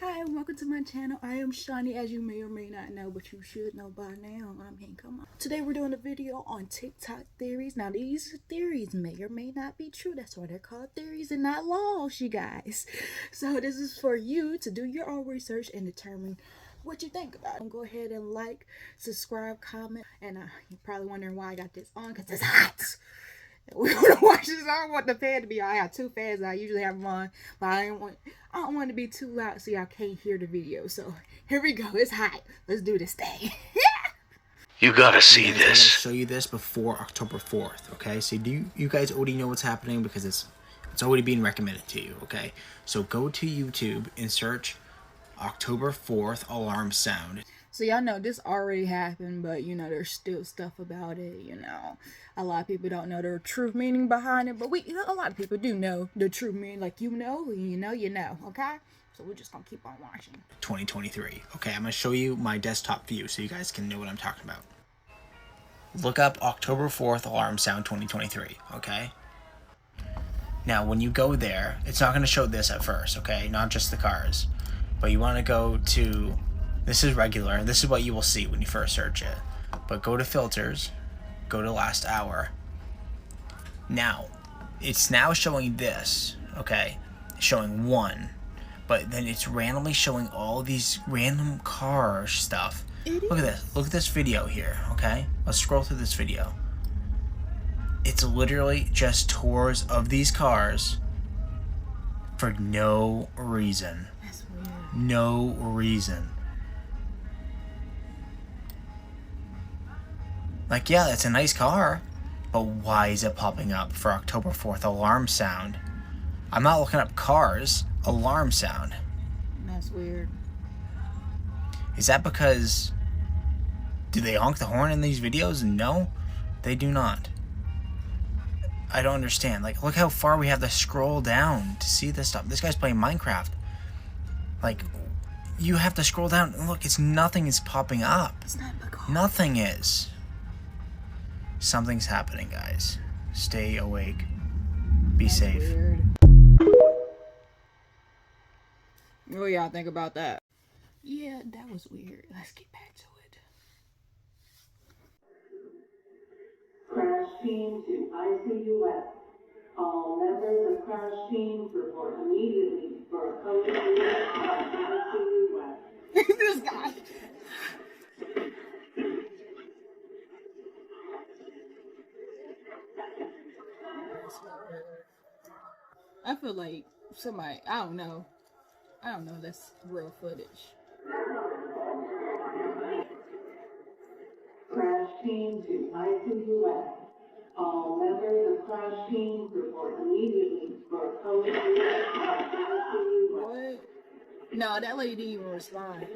Hi and welcome to my channel. I am Shawnee, as you may or may not know, but you should know by now. I'm Hank. Come on. Today we're doing a video on TikTok theories. Now these theories may or may not be true. That's why they're called theories and not laws, you guys. So this is for you to do your own research and determine what you think about it. Go ahead and like, subscribe, comment, and you're probably wondering why I got this on, because it's hot. We're gonna watch this. I don't want the fan to be on. I have two fans. I usually have them on, but I don't want it to be too loud so y'all can't hear the video. So here we go. It's hot. Let's do this thing. You gotta see this. I'm gonna show you this before October 4th, okay? So you guys already know what's happening because it's already being recommended to you, okay? So go to YouTube and search October 4th alarm sound. So y'all know this already happened, but you know there's still stuff about it. A lot of people don't know the true meaning behind it, but a lot of people do know the true meaning. Like you know, okay? So we're just gonna keep on watching. 2023. Okay, I'm gonna show you my desktop view so you guys can know what I'm talking about. Look up October 4th alarm sound 2023, okay? Now when you go there, it's not gonna show this at first, okay? Not just the cars. But you wanna go to, this is regular, this is what you will see when you first search it. But go to filters, go to last hour. Now, it's now showing this, okay? It's showing one. But then it's randomly showing all these random car stuff. Look at this. Look at this video here, okay? Let's scroll through this video. It's literally just tours of these cars for no reason. That's weird. No reason. Like, yeah, it's a nice car, but why is it popping up for October 4th alarm sound? I'm not looking up cars, alarm sound. That's weird. Is that because, do they honk the horn in these videos? No, they do not. I don't understand. Like, look how far we have to scroll down to see this stuff. This guy's playing Minecraft. Like, you have to scroll down and look, nothing is popping up. It's not the car. Nothing is. Something's happening, guys. Stay awake. Be safe. Weird. What do y'all think about that? Yeah, that was weird. Let's get back to it. Crash team to ICUS. All members of crash teams report immediately for a code ICUS. This guy. I feel like somebody, I don't know, that's real footage. Crash team to ICUS. All members of crash teams report immediately for a code ICUS. What? No, that lady didn't even respond.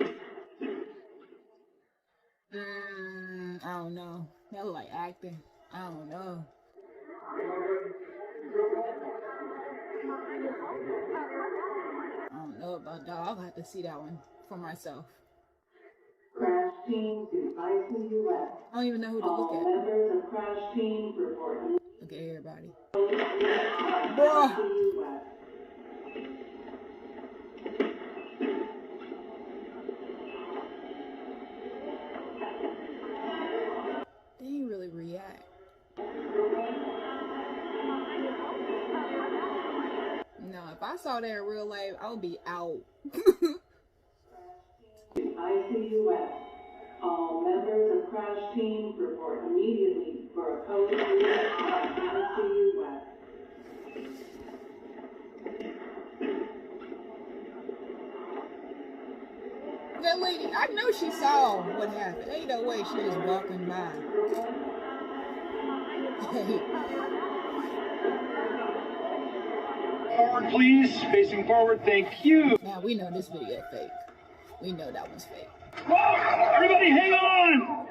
I don't know. That look like acting. I don't know. I don't know about that. I'll have to see that one for myself. Crash team to ICUS. I don't even know who to look All at. members of crash teams report Look at everybody. ICUS. They didn't really react. No, if I saw that in real life, I would be out. ICUS. All members of crash teams report immediately for a code ICUS. That lady, I know she saw what happened. Ain't no way she was walking by. Forward, please. Facing forward, thank you. Now we know this video fake. We know that one's fake. Whoa! Everybody hang on!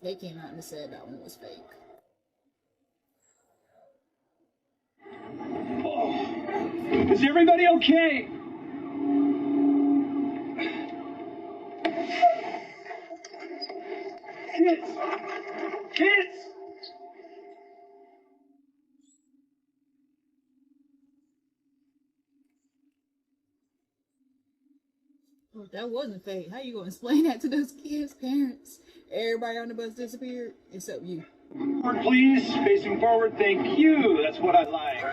They came out and said that one was fake. Oh. Is everybody okay? Kids! Kids! Well, if that wasn't fate, how you gonna explain that to those kids' parents? Everybody on the bus disappeared except you. Forward, please. Facing forward, thank you. That's what I like.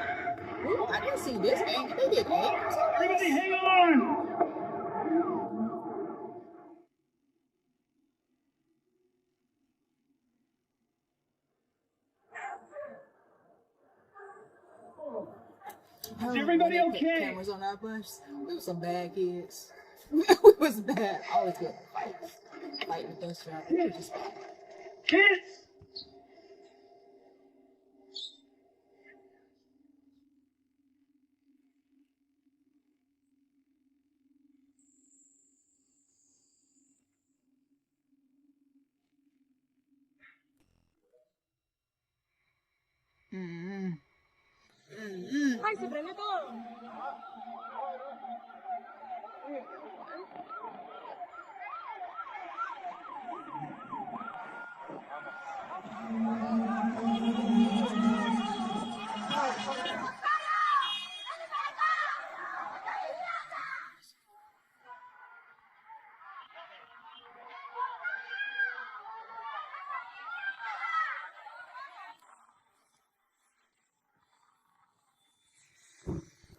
Ooh, I didn't see this angle. They did angles. Everybody hang on! Is everybody okay? Cameras on our bus. We were some bad kids. we was bad. Always good fights. Fighting the bus driver. We were just bad. Kids! Ay, se prende todo.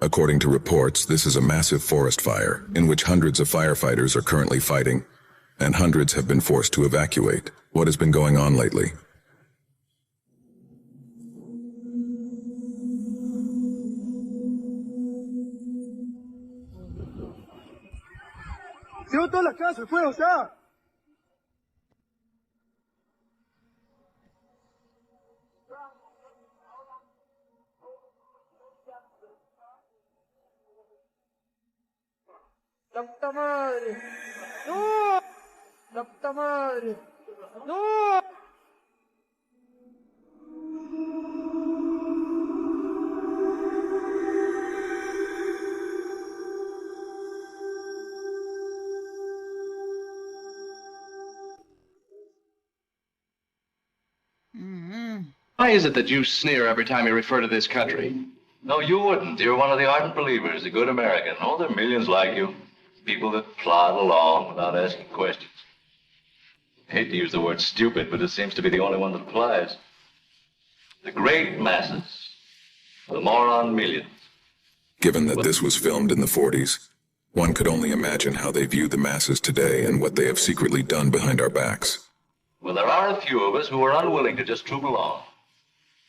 According to reports, this is a massive forest fire in which hundreds of firefighters are currently fighting, and hundreds have been forced to evacuate. What has been going on lately? ¡Cierra todas las casas, fuego ya! ¡La puta madre! ¡No! ¡La puta madre! ¡No! Why is it that you sneer every time you refer to this country? No, you wouldn't. You're one of the ardent believers, a good American. Oh, there are millions like you. People that plod along without asking questions. I hate to use the word stupid, but it seems to be the only one that applies. The great masses. The moron millions. Given that this was filmed in the 40s, one could only imagine how they view the masses today and what they have secretly done behind our backs. Well, there are a few of us who are unwilling to just troop along.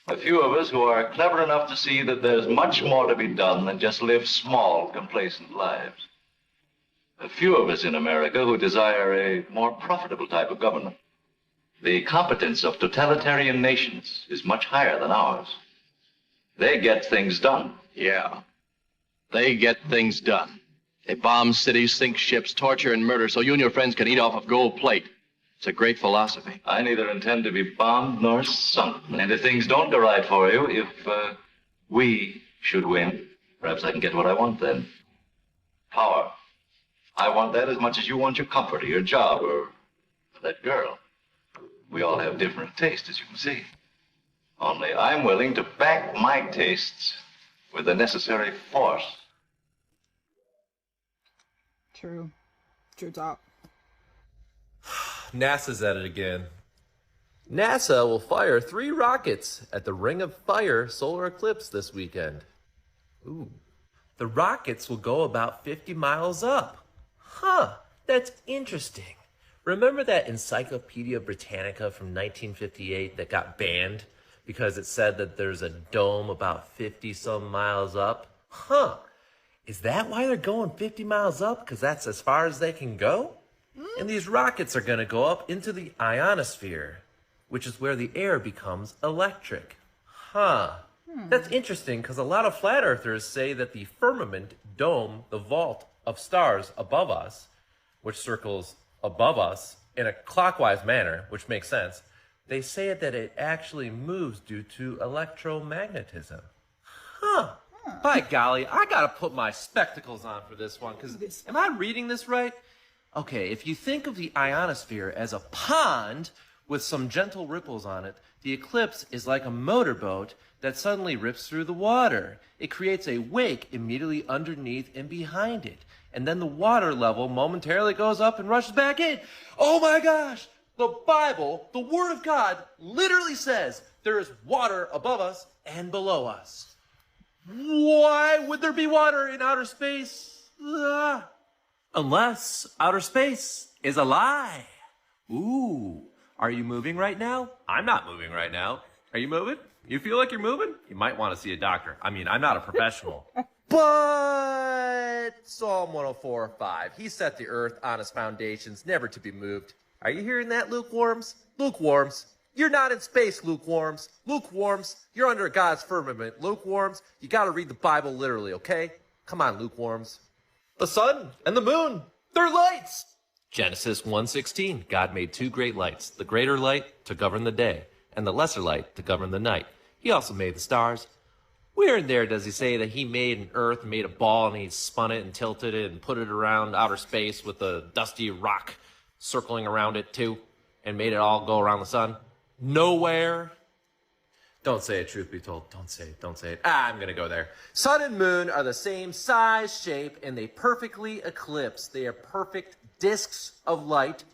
A few of us who are clever enough to see that there's much more to be done than just live small, complacent lives. A few of us in America who desire a more profitable type of government. The competence of totalitarian nations is much higher than ours. They get things done. Yeah. They get things done. They bomb cities, sink ships, torture and murder so you and your friends can eat off of gold plate. It's a great philosophy. I neither intend to be bombed nor sunk. And if things don't go right for you, if we should win, perhaps I can get what I want then. Power. I want that as much as you want your comfort or your job or that girl. We all have different tastes, as you can see. Only I'm willing to back my tastes with the necessary force. True. True talk. NASA's at it again. NASA will fire 3 rockets at the Ring of Fire solar eclipse this weekend. Ooh. The rockets will go about 50 miles up. Huh, that's interesting. Remember that Encyclopedia Britannica from 1958 that got banned because it said that there's a dome about 50 some miles up? Huh, is that why they're going 50 miles up? Because that's as far as they can go? And these rockets are going to go up into the ionosphere, which is where the air becomes electric. Huh. That's interesting because a lot of flat earthers say that the firmament, dome, the vault of stars above us, which circles above us in a clockwise manner, which makes sense, they say that it actually moves due to electromagnetism. Huh. By golly, I gotta put my spectacles on for this one, because am I reading this right? Okay, if you think of the ionosphere as a pond With some gentle ripples on it, the eclipse is like a motorboat that suddenly rips through the water. It creates a wake immediately underneath and behind it. And then the water level momentarily goes up and rushes back in. Oh my gosh! The Bible, the Word of God, literally says there is water above us and below us. Why would there be water in outer space? Unless outer space is a lie. Ooh, are you moving right now? I'm not moving right now. Are you moving? You feel like you're moving? You might want to see a doctor. I mean, I'm not a professional. But Psalm 104:5, he set the earth on its foundations, never to be moved. Are you hearing that, lukewarms? Lukewarms. You're not in space, lukewarms. Lukewarms, you're under God's firmament. Lukewarms, you got to read the Bible literally, okay? Come on, lukewarms. The sun and the moon, they're lights. Genesis 1:16, God made two great lights, the greater light to govern the day, and the lesser light to govern the night. He also made the stars. Where in there does he say that he made an earth, made a ball, and he spun it and tilted it and put it around outer space with a dusty rock circling around it too, and made it all go around the sun? Nowhere. Don't say it, truth be told. Don't say it. Don't say it. I'm going to go there. Sun and moon are the same size, shape, and they perfectly eclipse. They are perfect discs of light.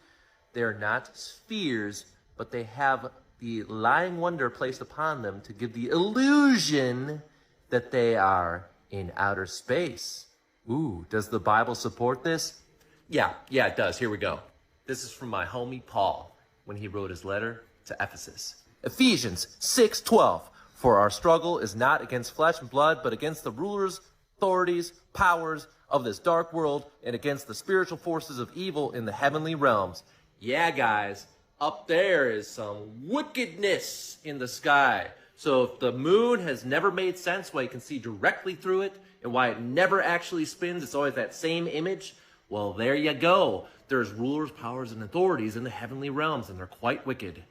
They are not spheres, but they have the lying wonder placed upon them to give the illusion that they are in outer space. Ooh, does the Bible support this? Yeah, it does. Here we go. This is from my homie Paul when he wrote his letter to Ephesus. Ephesians 6:12. For our struggle is not against flesh and blood, but against the rulers, authorities, powers of this dark world, and against the spiritual forces of evil in the heavenly realms. Yeah, guys, up there is some wickedness in the sky. So if the moon has never made sense, why you can see directly through it, and why it never actually spins, it's always that same image, well, there you go. There's rulers, powers, and authorities in the heavenly realms, and they're quite wicked.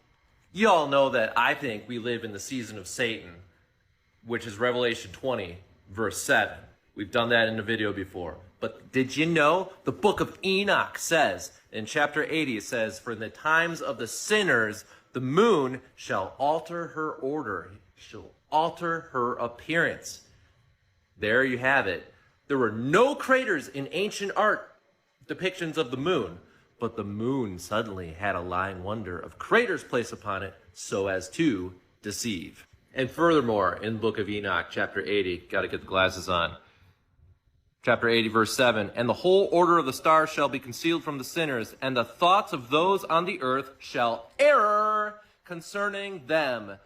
You all know that I think we live in the season of Satan, which is Revelation 20, verse 7. We've done that in a video before. But did you know the book of Enoch says, in chapter 80, it says, for in the times of the sinners, the moon shall alter her order. She'll alter her appearance. There you have it. There were no craters in ancient art depictions of the moon, but the moon suddenly had a lying wonder of craters placed upon it so as to deceive. And furthermore, in the book of Enoch, chapter 80, got to get the glasses on, chapter 80, verse 7, and the whole order of the stars shall be concealed from the sinners, and the thoughts of those on the earth shall err concerning them.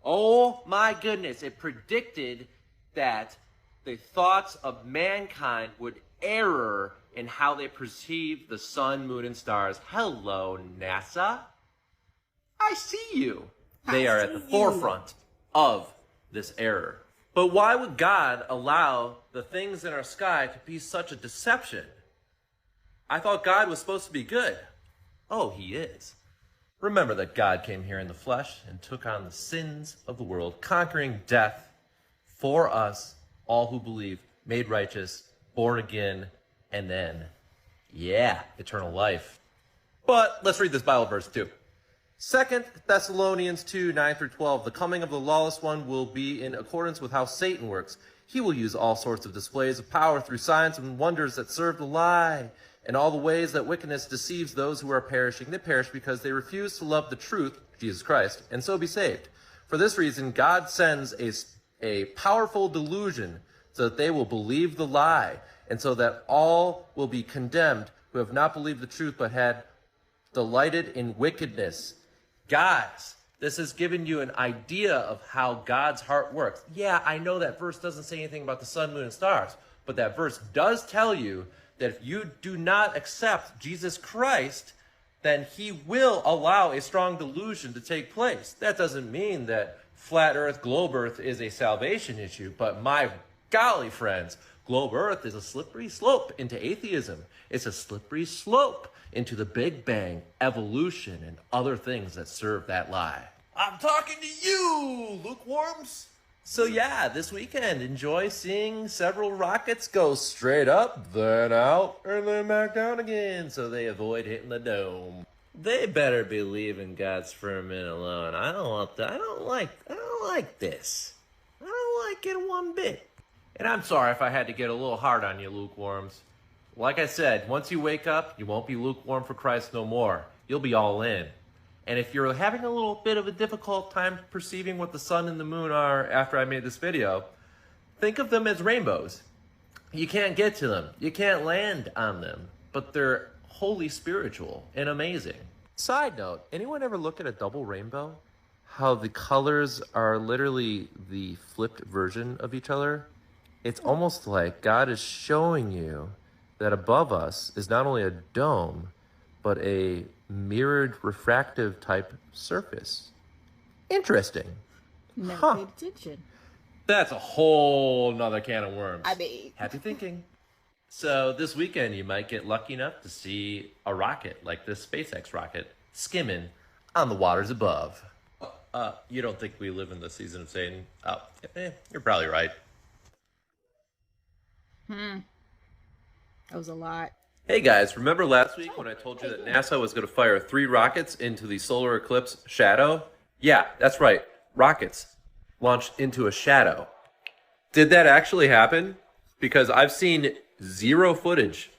Oh my goodness, it predicted that the thoughts of mankind would error in how they perceive the sun, moon, and stars. Hello, NASA. I see you. They are at the forefront of this error. But why would God allow the things in our sky to be such a deception? I thought God was supposed to be good. Oh, he is. Remember that God came here in the flesh and took on the sins of the world, conquering death for us, all who believe, made righteous, born again, and then, eternal life. But let's read this Bible verse too. 2 Thessalonians 2, 9 through 12. The coming of the lawless one will be in accordance with how Satan works. He will use all sorts of displays of power through signs and wonders that serve the lie, and all the ways that wickedness deceives those who are perishing. They perish because they refuse to love the truth, Jesus Christ, and so be saved. For this reason, God sends a powerful delusion so that they will believe the lie, and so that all will be condemned who have not believed the truth but had delighted in wickedness. Guys, this has given you an idea of how God's heart works. Yeah, I know that verse doesn't say anything about the sun, moon, and stars, but that verse does tell you that if you do not accept Jesus Christ, then he will allow a strong delusion to take place. That doesn't mean that flat earth, globe earth is a salvation issue, but my golly, friends, globe earth is a slippery slope into atheism. It's a slippery slope into the Big Bang, evolution, and other things that serve that lie. I'm talking to you, lukewarms. So yeah, this weekend, enjoy seeing several rockets go straight up, then out, and then back down again, so they avoid hitting the dome. They better be leaving God's firmament alone. I don't want that. I don't like this. I don't like it one bit. And I'm sorry if I had to get a little hard on you, lukewarms. Like I said, once you wake up, you won't be lukewarm for Christ no more. You'll be all in. And if you're having a little bit of a difficult time perceiving what the sun and the moon are after I made this video, think of them as rainbows. You can't get to them. You can't land on them. But they're wholly spiritual and amazing. Side note, anyone ever look at a double rainbow? How the colors are literally the flipped version of each other? It's almost like God is showing you that above us is not only a dome, but a mirrored refractive type surface. Interesting. Never paid attention. That's a whole nother can of worms. I mean, Happy thinking. So this weekend, you might get lucky enough to see a rocket like this SpaceX rocket skimming on the waters above. You don't think we live in the season of Satan? Oh, you're probably right. that was a lot. Hey guys, remember last week when I told you that NASA was going to fire 3 rockets into the solar eclipse shadow? Yeah, that's right. Rockets launched into a shadow. Did that actually happen? Because I've seen 0 footage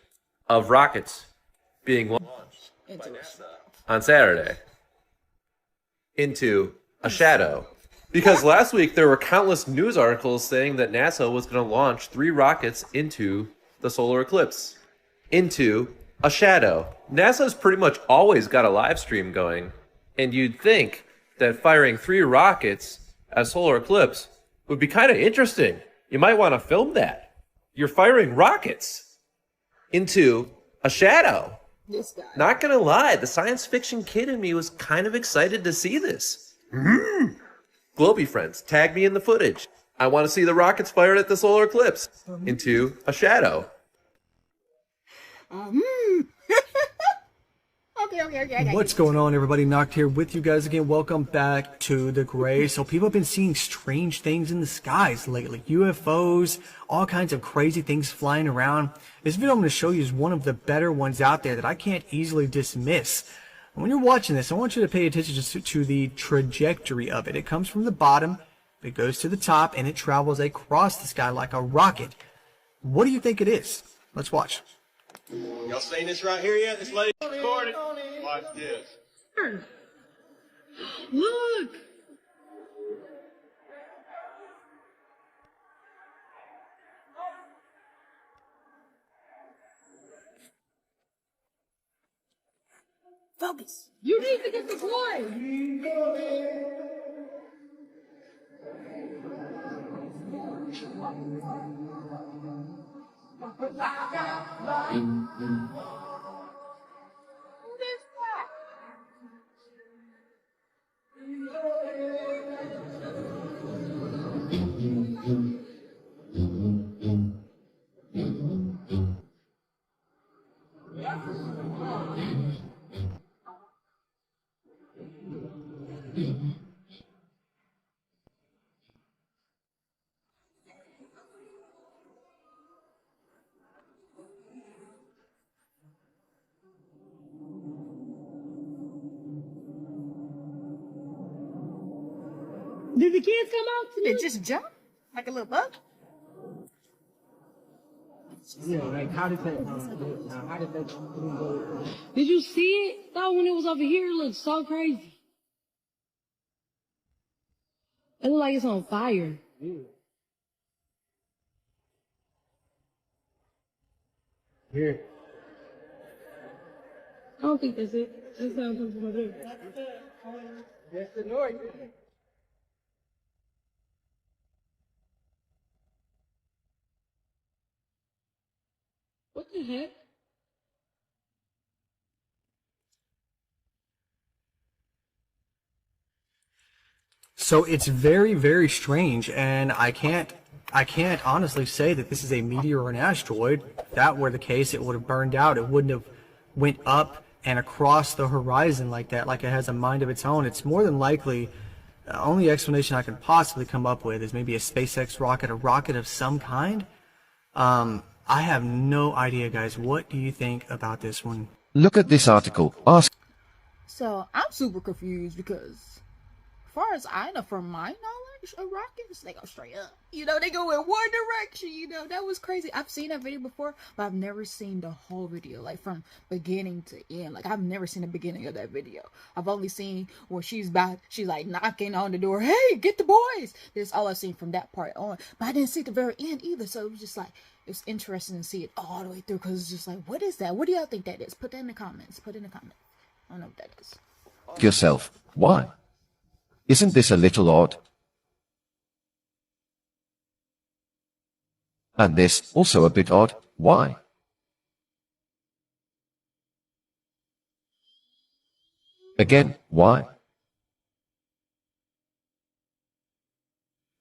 of rockets being launched by NASA on Saturday into a shadow. Because last week there were countless news articles saying that NASA was going to launch 3 rockets into the solar eclipse, into a shadow. NASA's pretty much always got a live stream going, and you'd think that firing 3 rockets at a solar eclipse would be kind of interesting. You might want to film that. You're firing rockets into a shadow. This guy. Not gonna lie, the science fiction kid in me was kind of excited to see this. Globy friends, tag me in the footage. I want to see the rockets fired at the solar eclipse into a shadow. Okay. What's going on, everybody? Knocked here with you guys again. Welcome back to the Gray. So people have been seeing strange things in the skies lately. UFOs, all kinds of crazy things flying around. This video I'm going to show you is one of the better ones out there that I can't easily dismiss. When you're watching this, I want you to pay attention to the trajectory of it. It comes from the bottom, it goes to the top, and it travels across the sky like a rocket. What do you think it is? Let's watch. Y'all seen this right here yet? This lady recorded. Watch this. Look! Focus. You need to get the play! Did the kids come out today? Did it just jump like a little bug? Yeah, like how did that? Did you see it? Though when it was over here, it looked so crazy. It looked like it's on fire. Yeah. Here. I don't think that's it. That sounds something from there. That's the noise. What the heck? So it's very, very strange, and I can't honestly say that this is a meteor or an asteroid. If that were the case, it would have burned out. It wouldn't have went up and across the horizon like that, like it has a mind of its own. It's more than likely, the only explanation I can possibly come up with is maybe a SpaceX rocket, a rocket of some kind. I have no idea, guys. What do you think about this one? Look at this article. Ask. So I'm super confused because, as far as I know, from my knowledge of rockets, they go straight up. You know, they go in one direction. You know, that was crazy. I've seen that video before, but I've never seen the whole video, like from beginning to end. Like I've never seen the beginning of that video. I've only seen where she's like knocking on the door. Hey, get the boys. That's all I've seen from that part on. But I didn't see the very end either. So it was just like, it's interesting to see it all the way through, because it's just like, what is that? What do y'all think that is? Put that in the comments. Put it in the comments. I don't know what that is. Ask yourself, why? Isn't this a little odd? And this, also a bit odd, why? Again, why?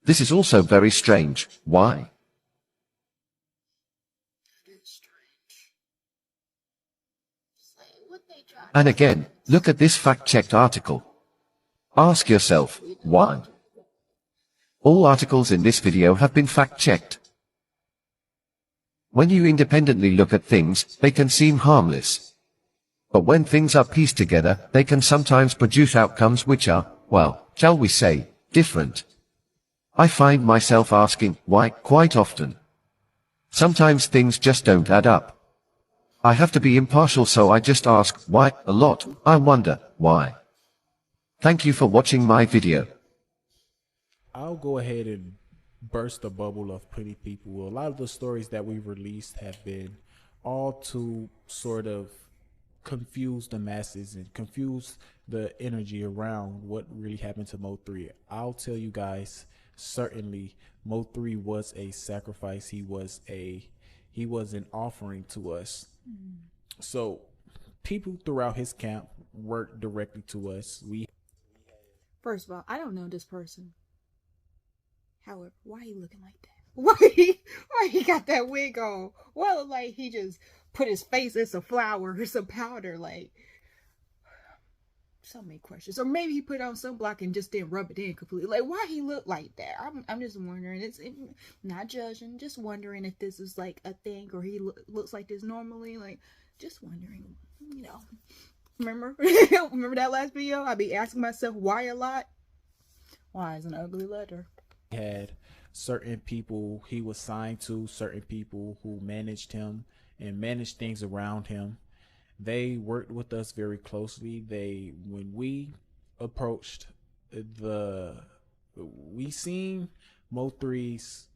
This is also very strange, why? And again, look at this fact-checked article. Ask yourself, why? All articles in this video have been fact-checked. When you independently look at things, they can seem harmless. But when things are pieced together, they can sometimes produce outcomes which are, well, shall we say, different. I find myself asking, why, quite often. Sometimes things just don't add up. I have to be impartial, so I just ask, why, a lot. I wonder, why. Thank you for watching my video. I'll go ahead and burst the bubble of pretty people. A lot of the stories that we've released have been all to sort of confuse the masses and confuse the energy around what really happened to Mo 3. I'll tell you guys, certainly Mo 3 was a sacrifice. He was an offering to us. So people throughout his camp worked directly to us. First of all, I don't know this person. However, why he looking like that? Why he got that wig on? Well, like he just put his face in some flour or some powder, like so many questions. Or maybe he put on sunblock and just didn't rub it in completely. Like why he look like that? I'm just wondering. It's not judging, just wondering if this is like a thing or he looks like this normally. Like just wondering, you know. Remember that last video? I be asking myself why a lot. Why is an ugly letter? He had certain people he was signed to, certain people who managed him and managed things around him. They worked with us very closely. When we approached we seen Mo 3's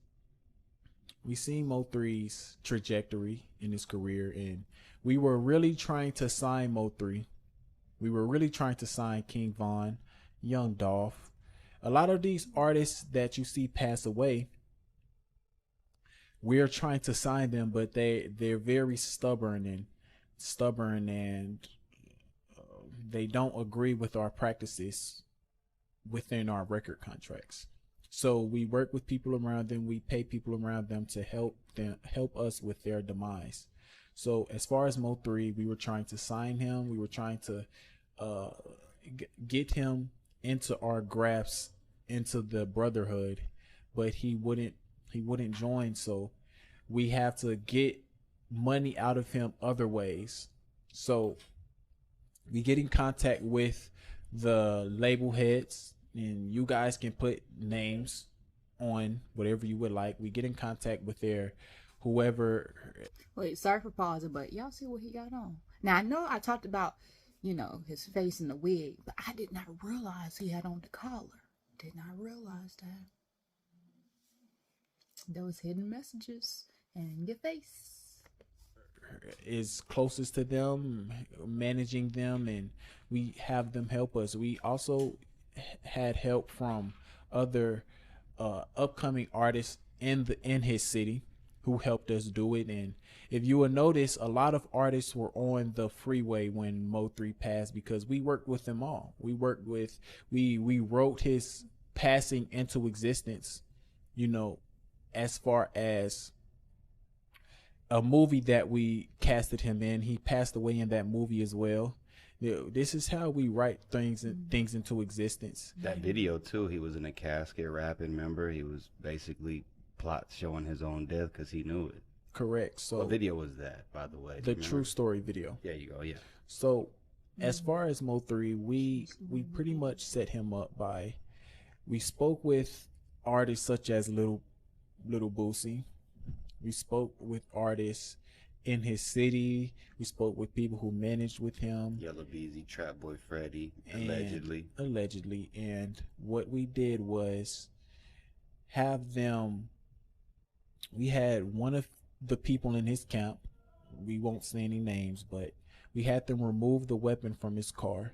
trajectory in his career, and we were really trying to sign Mo 3. We were really trying to sign King Von, Young Dolph. A lot of these artists that you see pass away, we're trying to sign them, but they're very stubborn and they don't agree with our practices within our record contracts. So we work with people around them. We pay people around them to help us with their demise. So as far as Mo 3, we were trying to sign him. We were trying to get him into our grasp, into the brotherhood, but he wouldn't join. So we have to get money out of him other ways. So we get in contact with the label heads, and you guys can put names on whatever you would like. We get in contact with their whoever. Wait, sorry for pausing, but y'all see what he got on. Now I know I talked about, you know, his face in the wig, but I did not realize he had on the collar. Did not realize that. Those hidden messages in your face. Is closest to them, managing them, and we have them help us. We also had help from other upcoming artists in his city who helped us do it. And if you will notice, a lot of artists were on the freeway when Mo 3 passed, because we worked with them all. We wrote his passing into existence, you know, as far as a movie that we casted him in. He passed away in that movie as well. You know, this is how we write things into existence. That video too, he was in a casket rapping, remember? He was basically showing his own death because he knew it. Correct. So what video was that, by the way? The true story video. There you go, yeah. So As far as Mo3, we pretty much set him up by, we spoke with artists such as Little Boosie. We spoke with artists in his city. We spoke with people who managed with him. Yellow Beezy, Trap Boy Freddy, Allegedly. And what we did was have them, we had one of the people in his camp, we won't say any names, but we had them remove the weapon from his car.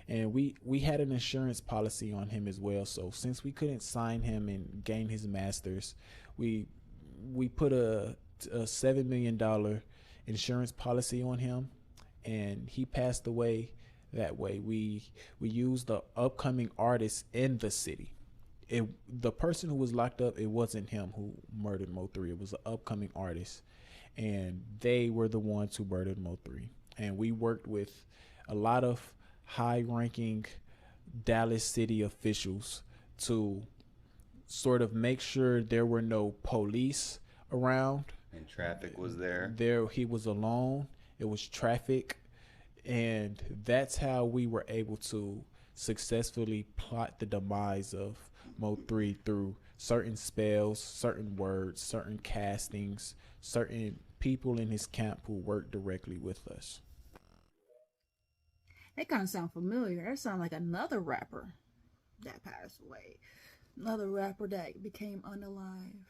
And we had an insurance policy on him as well. So since we couldn't sign him and gain his masters, we put a $7 million insurance policy on him, and he passed away that way. We used the upcoming artists in the city. The person who was locked up, it wasn't him who murdered Mo3. It was an upcoming artist, and they were the ones who murdered Mo3. And we worked with a lot of high-ranking Dallas city officials to sort of make sure there were no police around. And traffic was there. He was alone. It was traffic. And that's how we were able to successfully plot the demise of Mo3 through certain spells, certain words, certain castings, certain people in his camp who worked directly with us. That kind of sound familiar. That sound like another rapper that passed away. Another rapper that became unalive.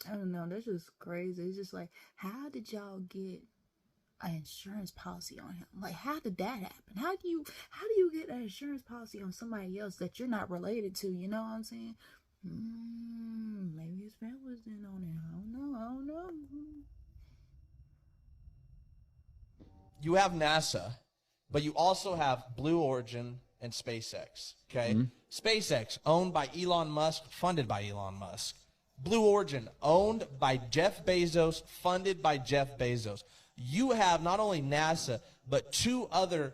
I don't know. That's just crazy. It's just like, how did y'all get an insurance policy on him? Like, how did that happen? How do you get an insurance policy on somebody else that you're not related to? You know what I'm saying? Maybe his family's in on it. I don't know. You have NASA, but you also have Blue Origin and SpaceX, okay? SpaceX, owned by Elon Musk, funded by Elon Musk. Blue Origin, owned by Jeff Bezos, funded by Jeff Bezos. You have not only NASA, but 2 other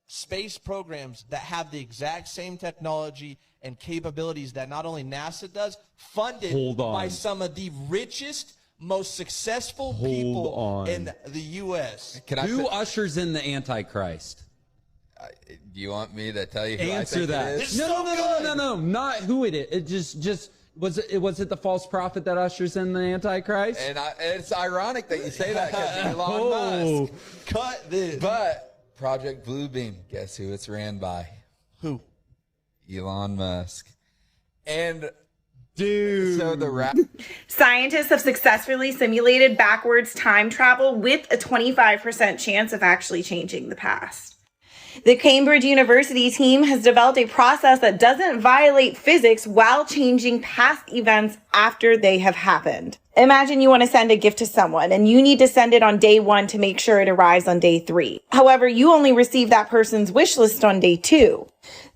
space programs that have the exact same technology and capabilities that not only NASA does, funded by some of the richest, most successful people in the U.S. Who ushers in the Antichrist? Do you want me to tell you who Answer I think that. it is? No, not who it is. It just was it the false prophet that ushers in the Antichrist? And it's ironic that you say that because Elon Musk. Cut this. But Project Bluebeam, guess who it's ran by? Who? Elon Musk. And dude, so the scientists have successfully simulated backwards time travel with a 25% chance of actually changing the past. The Cambridge University team has developed a process that doesn't violate physics while changing past events after they have happened. Imagine you want to send a gift to someone and you need to send it on day 1 to make sure it arrives on day 3. However, you only receive that person's wish list on day 2.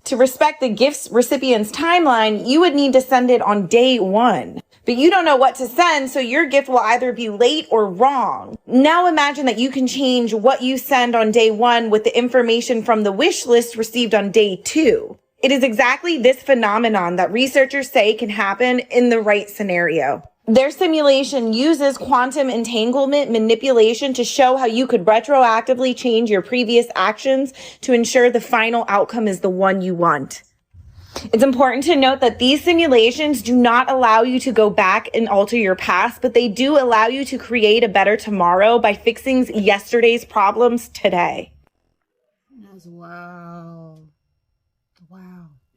To respect the gift's recipient's timeline, you would need to send it on day 1. But you don't know what to send, so your gift will either be late or wrong. Now imagine that you can change what you send on day 1 with the information from the wish list received on day 2. It is exactly this phenomenon that researchers say can happen in the right scenario. Their simulation uses quantum entanglement manipulation to show how you could retroactively change your previous actions to ensure the final outcome is the one you want. It's important to note that these simulations do not allow you to go back and alter your past, but they do allow you to create a better tomorrow by fixing yesterday's problems today. That's wow.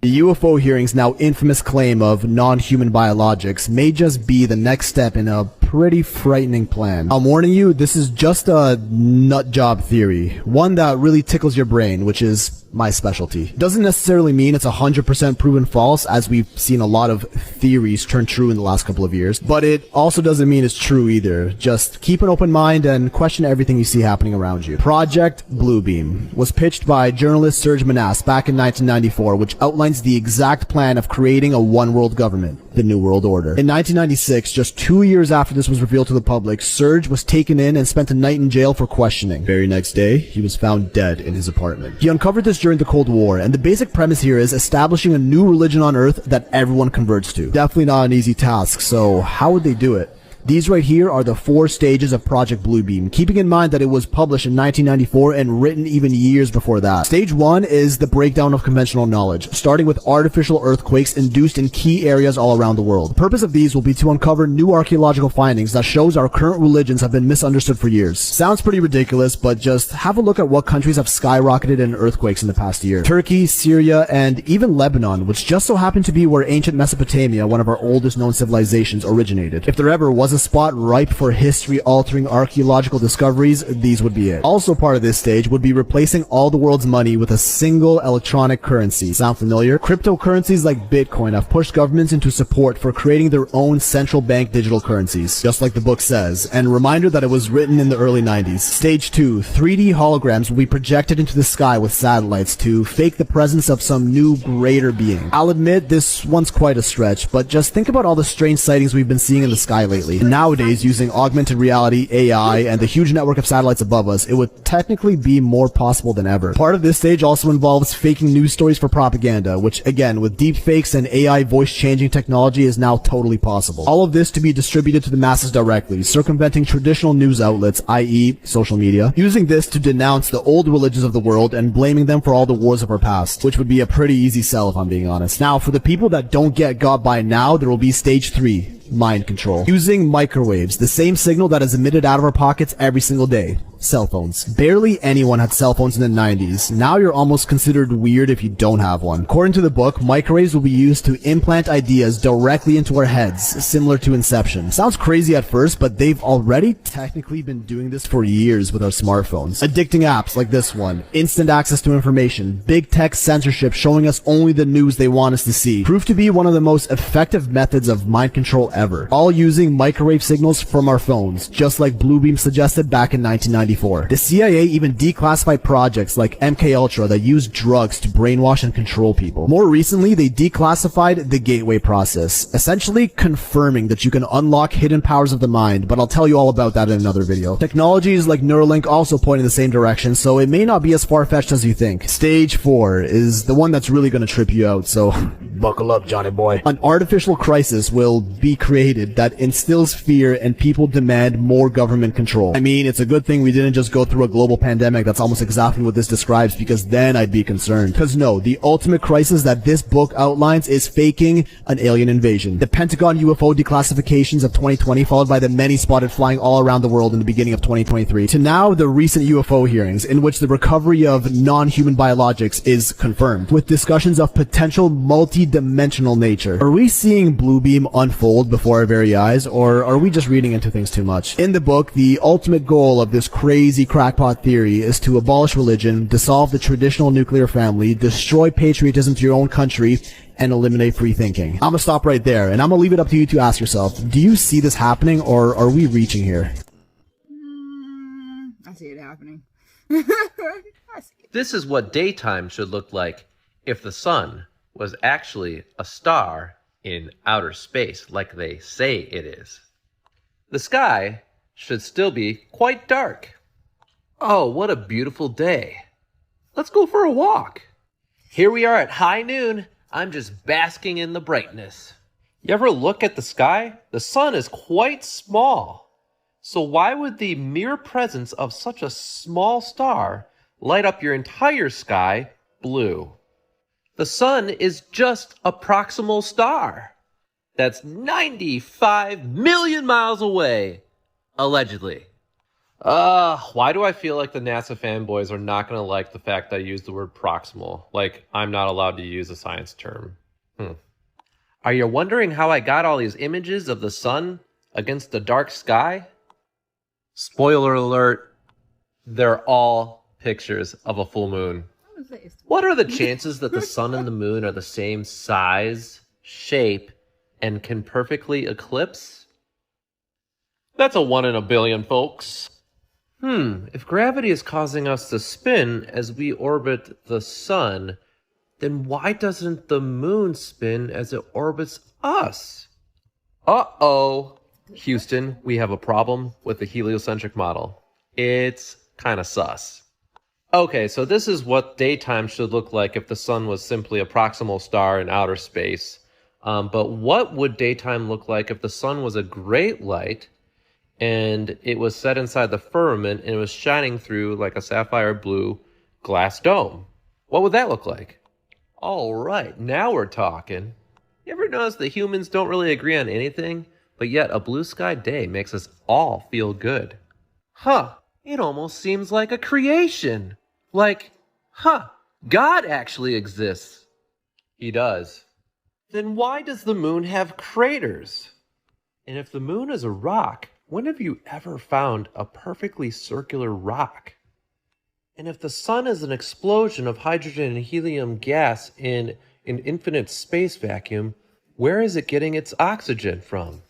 The UFO hearing's now infamous claim of non-human biologics may just be the next step in a pretty frightening plan. I'm warning you, this is just a nut job theory, one that really tickles your brain, which is my specialty. Doesn't necessarily mean it's 100% proven false, as we've seen a lot of theories turn true in the last couple of years, but it also doesn't mean it's true either. Just keep an open mind and question everything you see happening around you. Project Bluebeam was pitched by journalist Serge Manasse back in 1994, which outlines the exact plan of creating a one-world government, the New World Order. In 1996, just 2 years after this was revealed to the public, Serge was taken in and spent a night in jail for questioning. Very next day, he was found dead in his apartment. He uncovered this during the Cold War, and the basic premise here is establishing a new religion on Earth that everyone converts to. Definitely not an easy task, so how would they do it? These right here are the 4 stages of Project Bluebeam, keeping in mind that it was published in 1994 and written even years before that. Stage 1 is the breakdown of conventional knowledge, starting with artificial earthquakes induced in key areas all around the world. The purpose of these will be to uncover new archaeological findings that shows our current religions have been misunderstood for years. Sounds pretty ridiculous, but just have a look at what countries have skyrocketed in earthquakes in the past year. Turkey, Syria, and even Lebanon, which just so happened to be where ancient Mesopotamia, one of our oldest known civilizations, originated. If there ever was a spot ripe for history-altering archaeological discoveries, these would be it. Also part of this stage would be replacing all the world's money with a single electronic currency. Sound familiar? Cryptocurrencies like Bitcoin have pushed governments into support for creating their own central bank digital currencies, just like the book says, and reminder that it was written in the early 90s. Stage 2, 3D holograms will be projected into the sky with satellites to fake the presence of some new greater being. I'll admit this one's quite a stretch, but just think about all the strange sightings we've been seeing in the sky lately. And nowadays, using augmented reality, AI, and the huge network of satellites above us, it would technically be more possible than ever. Part of this stage also involves faking news stories for propaganda, which again, with deep fakes and AI voice changing technology is now totally possible. All of this to be distributed to the masses directly, circumventing traditional news outlets, i.e. social media, using this to denounce the old religions of the world and blaming them for all the wars of our past, which would be a pretty easy sell if I'm being honest. Now, for the people that don't get got by now, there will be stage 3. Mind control. Using microwaves, the same signal that is emitted out of our pockets every single day. Cell phones. Barely anyone had cell phones in the 90s. Now you're almost considered weird if you don't have one. According to the book, microwaves will be used to implant ideas directly into our heads, similar to Inception. Sounds crazy at first, but they've already technically been doing this for years with our smartphones. Addicting apps like this one, instant access to information, big tech censorship showing us only the news they want us to see, proved to be one of the most effective methods of mind control ever. All using microwave signals from our phones, just like Bluebeam suggested back in 1994. The CIA even declassified projects like MKUltra that use drugs to brainwash and control people. More recently, they declassified the gateway process, essentially confirming that you can unlock hidden powers of the mind, but I'll tell you all about that in another video. Technologies like Neuralink also point in the same direction, so it may not be as far-fetched as you think. Stage 4 is the one that's really going to trip you out, so buckle up, Johnny boy. An artificial crisis will be created that instills fear and people demand more government control. I mean, it's a good thing we didn't just go through a global pandemic. That's almost exactly what this describes, because then I'd be concerned. Because no, the ultimate crisis that this book outlines is faking an alien invasion. The Pentagon UFO declassifications of 2020, followed by the many spotted flying all around the world in the beginning of 2023, to now the recent UFO hearings, in which the recovery of non-human biologics is confirmed, with discussions of potential multi-dimensional nature. Are we seeing Bluebeam unfold before our very eyes, or are we just reading into things too much? In the book, the ultimate goal of this crazy crackpot theory is to abolish religion, dissolve the traditional nuclear family, destroy patriotism to your own country, and eliminate free thinking. I'm gonna stop right there, and I'm gonna leave it up to you to ask yourself, do you see this happening, or are we reaching here? I see it happening. This is what daytime should look like if the sun was actually a star in outer space, like they say it is. The sky should still be quite dark. Oh, what a beautiful day. Let's go for a walk. Here we are at high noon. I'm just basking in the brightness. You ever look at the sky? The sun is quite small. So why would the mere presence of such a small star light up your entire sky blue? The sun is just a proximal star. That's 95 million miles away, allegedly. Why do I feel like the NASA fanboys are not going to like the fact that I use the word proximal? Like, I'm not allowed to use a science term. Are you wondering how I got all these images of the sun against the dark sky? Spoiler alert, they're all pictures of a full moon. What are the chances that the sun and the moon are the same size, shape, and can perfectly eclipse? That's a 1 in a billion, folks. If gravity is causing us to spin as we orbit the sun, then why doesn't the moon spin as it orbits us? Uh-oh. Houston, we have a problem with the heliocentric model. It's kind of sus. Okay, so this is what daytime should look like if the sun was simply a proximal star in outer space. But what would daytime look like if the sun was a great light and it was set inside the firmament, and it was shining through like a sapphire blue glass dome. What would that look like? All right, now we're talking. You ever notice that humans don't really agree on anything, but yet a blue sky day makes us all feel good? Huh, it almost seems like a creation. Like, God actually exists. He does. Then why does the moon have craters? And if the moon is a rock, when have you ever found a perfectly circular rock? And if the sun is an explosion of hydrogen and helium gas in an infinite space vacuum, where is it getting its oxygen from?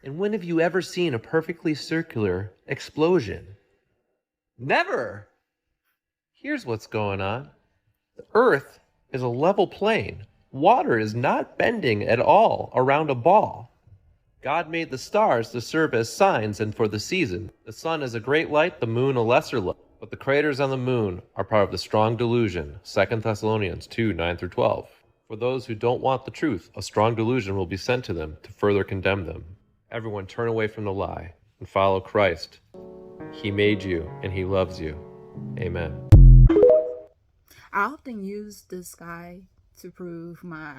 And when have you ever seen a perfectly circular explosion? Never! Here's what's going on. The Earth is a level plane. Water is not bending at all around a ball. God made the stars to serve as signs and for the season. The sun is a great light, the moon a lesser light. But the craters on the moon are part of the strong delusion, 2 Thessalonians 2, 9-12. For those who don't want the truth, a strong delusion will be sent to them to further condemn them. Everyone turn away from the lie and follow Christ. He made you and he loves you. Amen. I often use the sky to prove my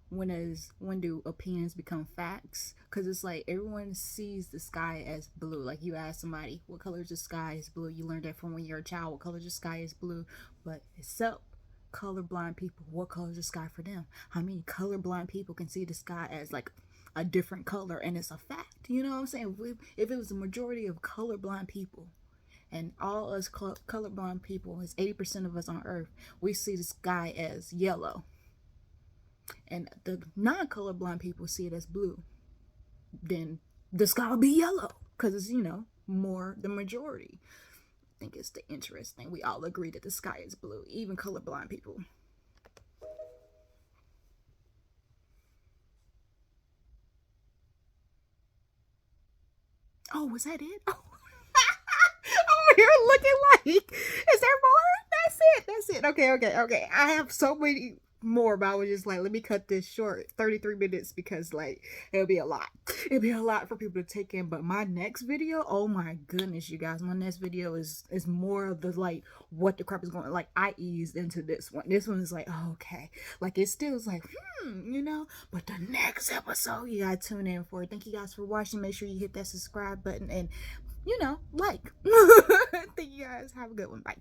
when do opinions become facts, because it's like everyone sees the sky as blue. Like you ask somebody what color is the sky, is blue. You learned that from when you're a child, what color is the sky is blue. But except colorblind people, what color is the sky for them? How many colorblind people can see the sky as like a different color and it's a fact? You know what I'm saying? If it was a majority of colorblind people, and all us colorblind people, is 80% of us on earth, we see the sky as yellow, and the non-colorblind people see it as blue, then the sky will be yellow, because it's, you know, more the majority. I think it's the interesting. We all agree that the sky is blue, even colorblind people. Oh, was that it? Oh. I'm here looking like, is there more? That's it. Okay. I have so many more, but I was just like, let me cut this short, 33 minutes, because like it'll be a lot for people to take in. But my next video, oh my goodness, you guys, my next video is more of the like what the crap is going on. Like I eased into this one is like, oh, okay, like it still is like you know, but the next episode you gotta tune in for it. Thank you guys for watching. Make sure you hit that subscribe button and, you know, like. Thank you guys. Have a good one. Bye.